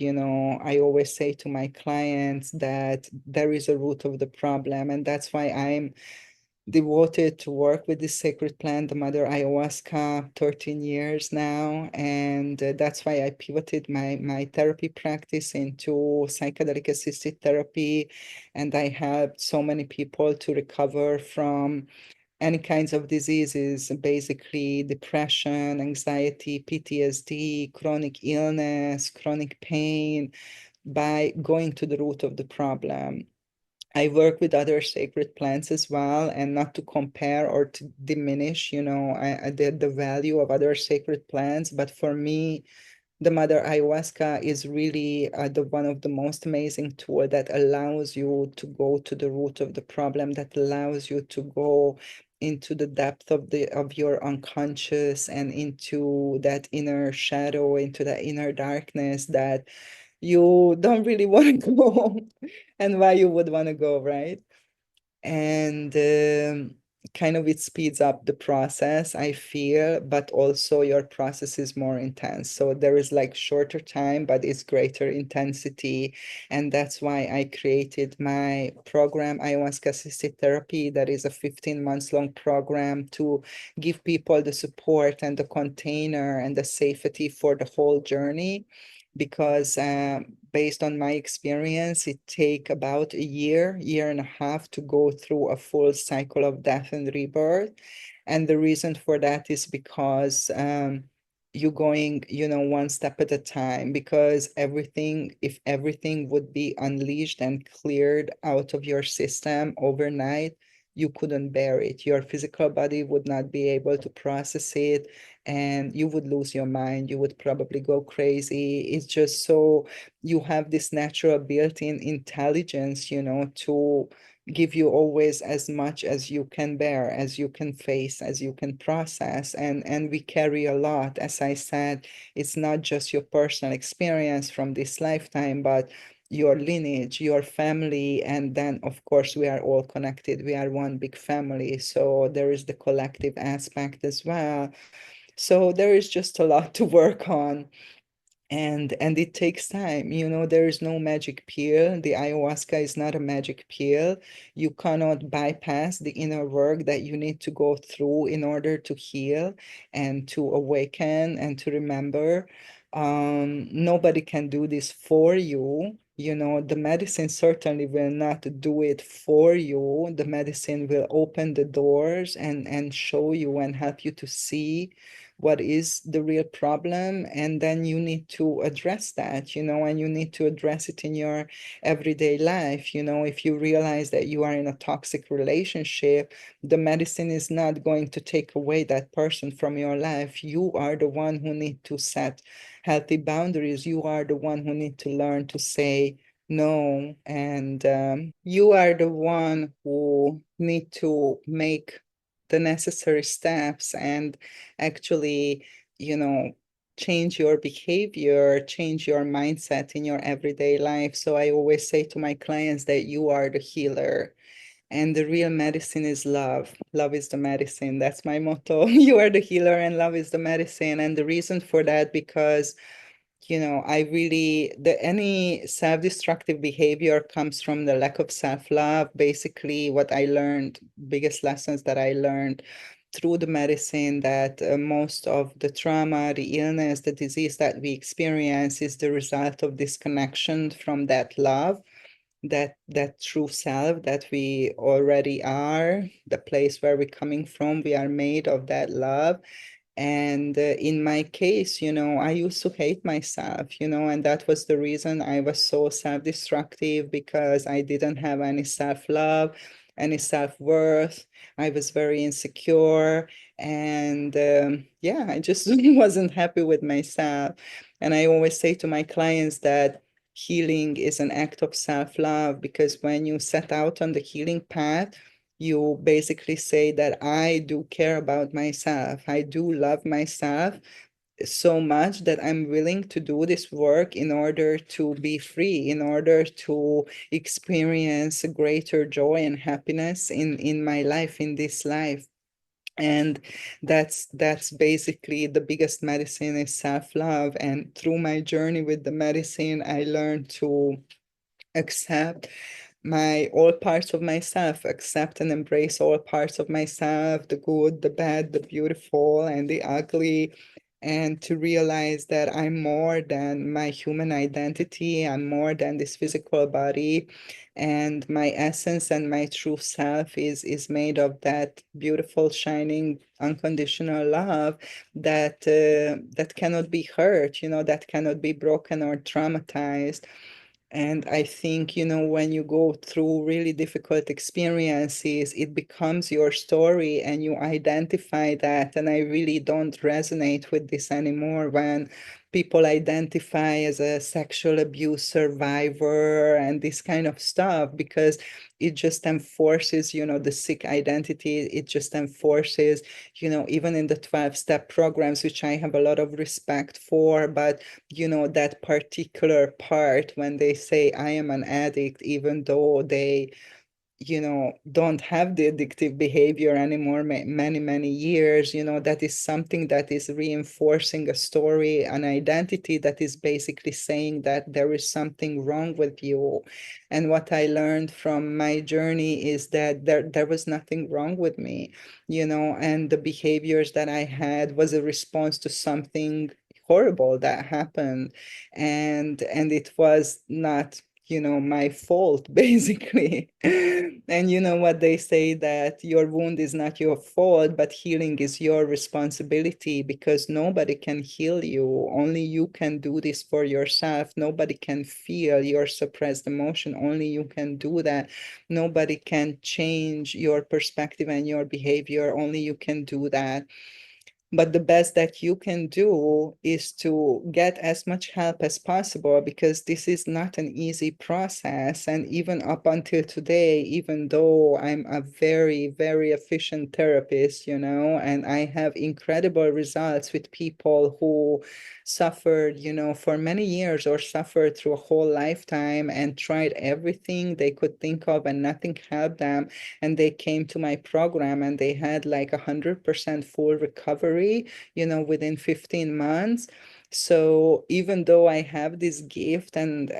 I always say to my clients, that there is a root of the problem. And that's why I'm devoted to work with this sacred plant, the Mother Ayahuasca, 13 years now. And that's why I pivoted my therapy practice into psychedelic assisted therapy. And I helped so many people to recover from any kinds of diseases, basically depression, anxiety, PTSD, chronic illness, chronic pain, by going to the root of the problem. I work with other sacred plants as well, and not to compare or to diminish, the value of other sacred plants. But for me, the Mother Ayahuasca is really the one of the most amazing tool that allows you to go to the root of the problem, that allows you to go into the depth of your unconscious and into that inner shadow, into that inner darkness that you don't really want to go, and why you would want to go, right? And kind of it speeds up the process, I feel, but also your process is more intense. So there is like shorter time, but it's greater intensity. And that's why I created my program, Ayahuasca Assisted Therapy, that is a 15 months long program to give people the support and the container and the safety for the whole journey. Because based on my experience, it take about a year and a half to go through a full cycle of death and rebirth. And the reason for that is because you're going, one step at a time, because if everything would be unleashed and cleared out of your system overnight, you couldn't bear it. Your physical body would not be able to process it, and you would lose your mind. You would probably go crazy. It's just so you have this natural built-in intelligence, to give you always as much as you can bear, as you can face, as you can process. And we carry a lot. As I said, it's not just your personal experience from this lifetime, but your lineage, your family, and then of course we are all connected. We are one big family. So there is the collective aspect as well. So there is just a lot to work on, and it takes time. There is no magic pill. The ayahuasca is not a magic pill. You cannot bypass the inner work that you need to go through in order to heal and to awaken and to remember. Nobody can do this for you. The medicine certainly will not do it for you. The medicine will open the doors and show you and help you to see what is the real problem, and then you need to address that, and you need to address it in your everyday life. If you realize that you are in a toxic relationship, the medicine is not going to take away that person from your life. You are the one who need to set healthy boundaries. You are the one who need to learn to say no, and you are the one who need to make the necessary steps and actually, you know, change your behavior, change your mindset in your everyday life. So I always say to my clients that you are the healer. And the real medicine is love. Love is the medicine. That's my motto. You are the healer and love is the medicine. And the reason for that, because I really, any self-destructive behavior comes from the lack of self-love. Basically, what I learned, biggest lessons that I learned through the medicine, that most of the trauma, the illness, the disease that we experience is the result of disconnection from that love, that true self that we already are, the place where we're coming from. We are made of that love. And in my case, I used to hate myself, and that was the reason I was so self-destructive, because I didn't have any self-love, any self-worth. I was very insecure. And yeah, I just wasn't happy with myself. And I always say to my clients that healing is an act of self-love, because when you set out on the healing path, you basically say that I do care about myself. I do love myself so much that I'm willing to do this work in order to be free, in order to experience greater joy and happiness in my life, in this life. And that's basically the biggest medicine is self-love. And through my journey with the medicine, I learned to accept my all parts of myself, accept and embrace all parts of myself, the good, the bad, the beautiful, and the ugly, and to realize that I'm more than my human identity. I'm more than this physical body, and my essence and my true self is made of that beautiful, shining, unconditional love that cannot be hurt, that cannot be broken or traumatized. And I think, when you go through really difficult experiences, it becomes your story and you identify that. And I really don't resonate with this anymore when people identify as a sexual abuse survivor and this kind of stuff, because it just enforces, the sick identity. It just enforces, even in the 12-step programs, which I have a lot of respect for, but that particular part when they say I am an addict, even though they, don't have the addictive behavior anymore, many, many years, that is something that is reinforcing a story, an identity that is basically saying that there is something wrong with you. And what I learned from my journey is that there was nothing wrong with me, and the behaviors that I had was a response to something horrible that happened. And it was not, my fault, basically. And you know what they say, that your wound is not your fault, but healing is your responsibility, because nobody can heal you. Only you can do this for yourself. Nobody can feel your suppressed emotion. Only you can do that. Nobody can change your perspective and your behavior. Only you can do that. But the best that you can do is to get as much help as possible, because this is not an easy process. And even up until today, even though I'm a very, very efficient therapist, and I have incredible results with people who suffered, for many years, or suffered through a whole lifetime and tried everything they could think of and nothing helped them, and they came to my program and they had like 100% full recovery, within 15 months. So even though I have this gift, and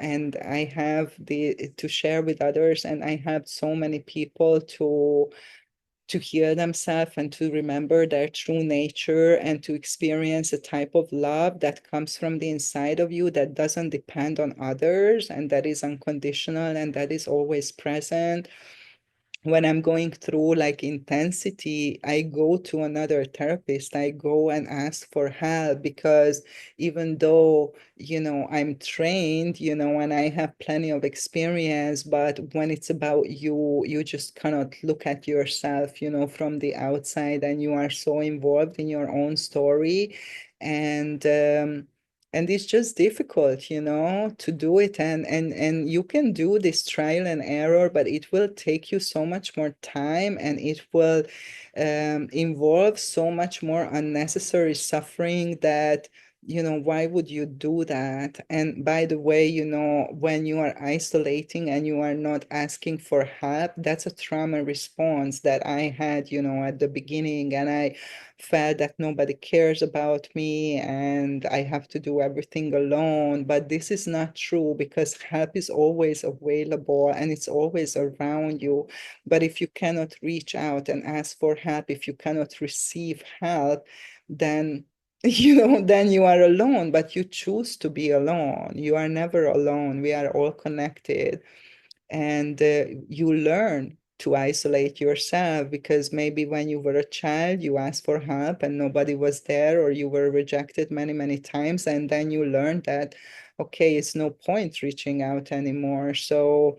I have the to share with others, and I have so many people to heal themselves and to remember their true nature and to experience a type of love that comes from the inside of you, that doesn't depend on others, and that is unconditional, and that is always present. When I'm going through like intensity, I go to another therapist. I go and ask for help, because even though, I'm trained, and I have plenty of experience, but when it's about you, you just cannot look at yourself, from the outside, and you are so involved in your own story. And and it's just difficult, to do it. And you can do this trial and error, but it will take you so much more time, and it will involve so much more unnecessary suffering, that why would you do that? And by the way, when you are isolating and you are not asking for help, that's a trauma response that I had, at the beginning. And I felt that nobody cares about me and I have to do everything alone. But this is not true, because help is always available and it's always around you. But if you cannot reach out and ask for help, if you cannot receive help, then then you are alone. But you choose to be alone. You are never alone. We are all connected. And you learn to isolate yourself, because maybe when you were a child you asked for help and nobody was there, or you were rejected many, many times, and then you learned that, okay, it's no point reaching out anymore. So,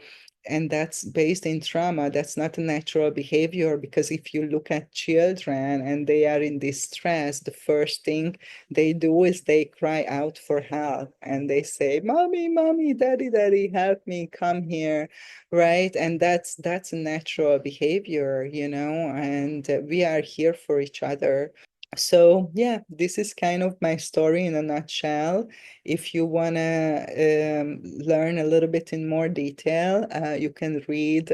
and that's based in trauma. That's not a natural behavior, because if you look at children and they are in distress, the first thing they do is they cry out for help, and they say, mommy, mommy, daddy, daddy, help me, come here. Right. And that's a natural behavior, and we are here for each other. So yeah, this is kind of my story in a nutshell. If you want to learn a little bit in more detail, you can read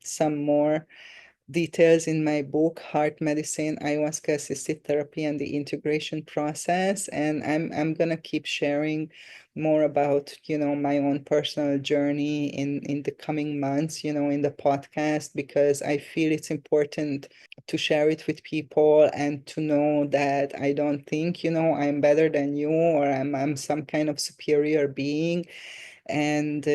some more details in my book, Heart Medicine, Ayahuasca Assisted Therapy, and the Integration Process. And I'm gonna keep sharing more about, my own personal journey in the coming months, in the podcast, because I feel it's important to share it with people and to know that I don't think, I'm better than you, or I'm some kind of superior being. And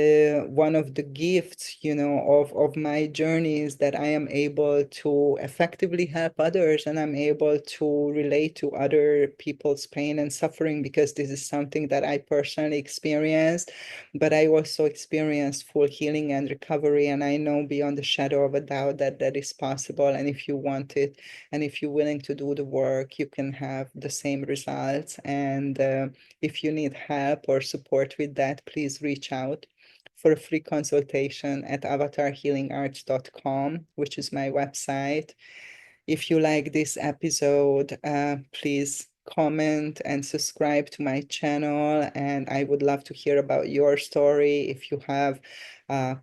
one of the gifts, of my journey is that I am able to effectively help others, and I'm able to relate to other people's pain and suffering, because this is something that I personally experienced, but I also experienced full healing and recovery. And I know beyond a shadow of a doubt that that is possible. And if you want it, and if you're willing to do the work, you can have the same results. And if you need help or support with that, please reach out for a free consultation at avatarhealingarts.com, which is my website. If you like this episode, please comment and subscribe to my channel. And I would love to hear about your story. If you have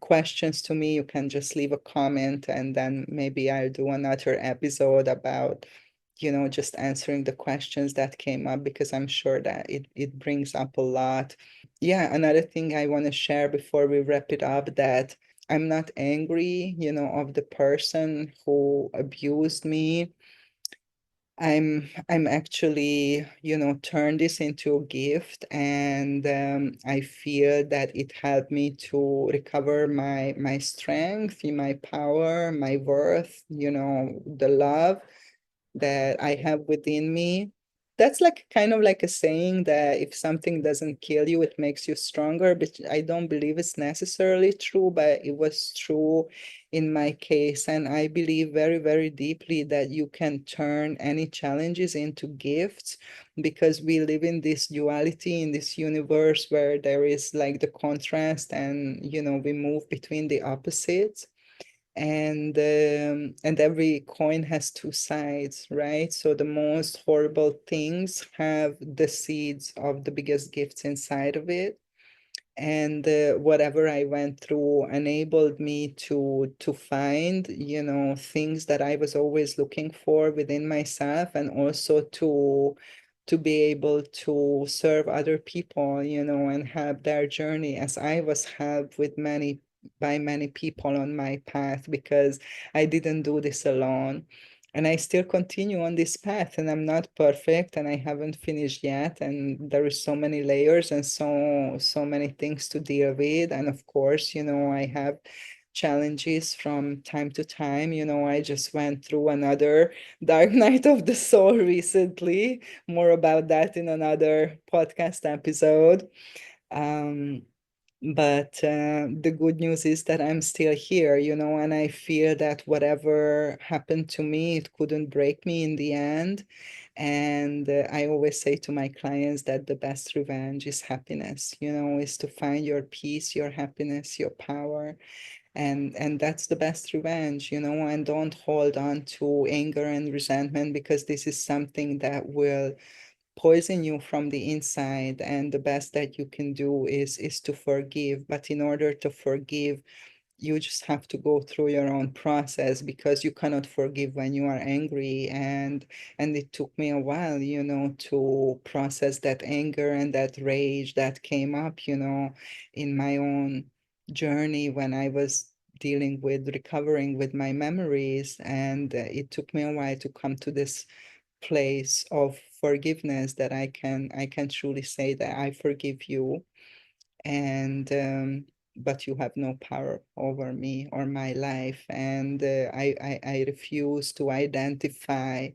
questions to me, you can just leave a comment, and then maybe I'll do another episode about just answering the questions that came up, because I'm sure that it brings up a lot. Yeah, another thing I want to share before we wrap it up, that I'm not angry, of the person who abused me. I'm actually, turn this into a gift, and I feel that it helped me to recover my strength, my power, my worth, the love that I have within me. That's like kind of like a saying that if something doesn't kill you, it makes you stronger. But I don't believe it's necessarily true, but it was true in my case. And I believe very, very deeply that you can turn any challenges into gifts, because we live in this duality, in this universe where there is like the contrast, and we move between the opposites. And every coin has two sides, right? So the most horrible things have the seeds of the biggest gifts inside of it. And whatever I went through enabled me to find, things that I was always looking for within myself, and also to be able to serve other people, and help their journey, as I was helped by many people on my path, because I didn't do this alone. And I still continue on this path, and I'm not perfect, and I haven't finished yet, and there is so many layers and so many things to deal with. And of course, I have challenges from time to time. I just went through another dark night of the soul recently. More about that in another podcast episode. Um, but the good news is that I'm still here, and I feel that whatever happened to me, it couldn't break me in the end. And I always say to my clients that the best revenge is happiness, is to find your peace, your happiness, your power. And that's the best revenge, and don't hold on to anger and resentment, because this is something that will poison you from the inside. And the best that you can do is to forgive. But in order to forgive, you just have to go through your own process, because you cannot forgive when you are angry. And it took me a while, to process that anger and that rage that came up, in my own journey when I was dealing with recovering with my memories. And it took me a while to come to this place of forgiveness, that I can truly say that I forgive you. And but you have no power over me or my life. And I refuse to identify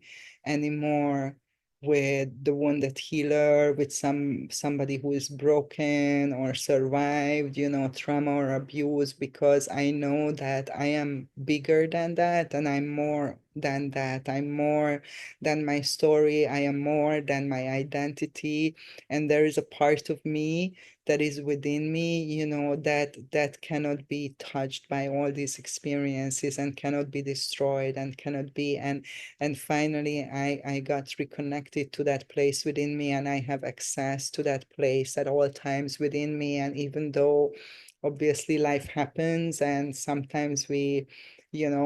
anymore with the wounded healer, with somebody who is broken or survived, trauma or abuse, because I know that I am bigger than that, and I'm more than that. I'm more than my story. I am more than my identity. And there is a part of me that is within me, that cannot be touched by all these experiences, and cannot be destroyed, and cannot be. And finally, I got reconnected to that place within me, and I have access to that place at all times within me. And even though obviously life happens, and sometimes we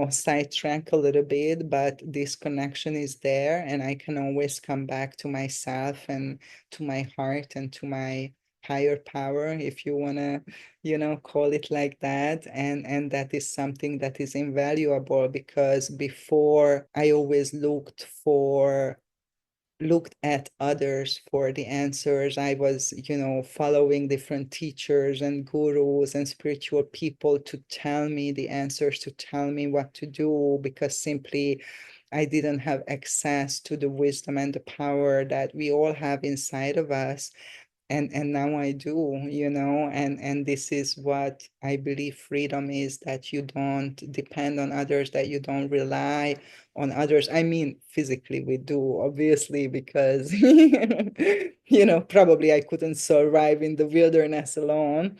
sidetrack a little bit, but this connection is there, and I can always come back to myself, and to my heart, and to my higher power, if you want to call it like that. And that is something that is invaluable, because before I always looked at others for the answers. I was, following different teachers and gurus and spiritual people to tell me the answers, to tell me what to do, because simply I didn't have access to the wisdom and the power that we all have inside of us. And now I do, and this is what I believe freedom is, that you don't depend on others, that you don't rely on others. I mean, physically we do, obviously, because probably I couldn't survive in the wilderness alone,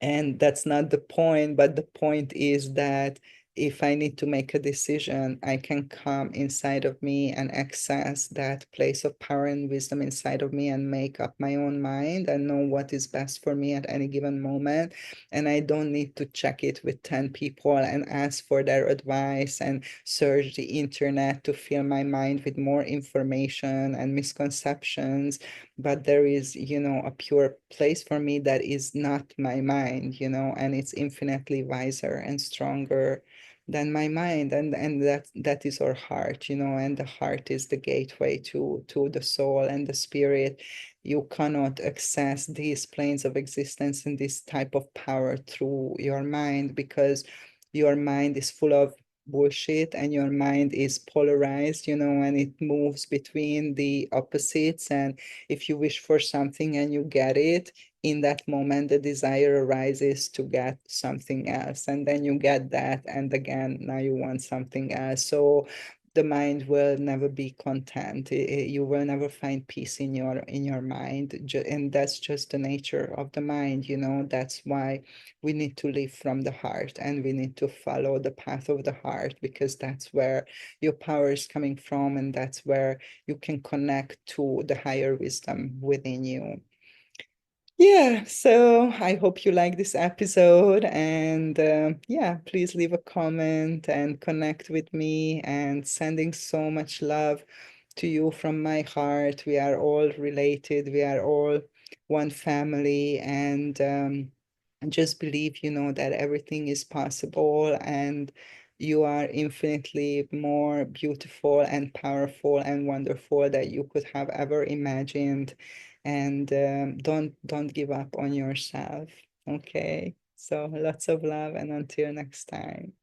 and that's not the point, but the point is that if I need to make a decision, I can come inside of me and access that place of power and wisdom inside of me and make up my own mind and know what is best for me at any given moment. And I don't need to check it with 10 people and ask for their advice and search the internet to fill my mind with more information and misconceptions. But there is, a pure place for me that is not my mind, and it's infinitely wiser and stronger than my mind. And that is our heart, and the heart is the gateway to the soul and the spirit. You cannot access these planes of existence and this type of power through your mind, because your mind is full of bullshit, and your mind is polarized, and it moves between the opposites. And if you wish for something and you get it, in that moment, the desire arises to get something else. And then you get that. And again, now you want something else. So the mind will never be content. You will never find peace in your mind. And that's just the nature of the mind. That's why we need to live from the heart, and we need to follow the path of the heart, because that's where your power is coming from, and that's where you can connect to the higher wisdom within you. Yeah, so I hope you like this episode, and yeah, please leave a comment and connect with me, and sending so much love to you from my heart. We are all related, we are all one family, and just believe, that everything is possible, and you are infinitely more beautiful and powerful and wonderful that you could have ever imagined. And don't give up on yourself. Okay, so lots of love, and until next time.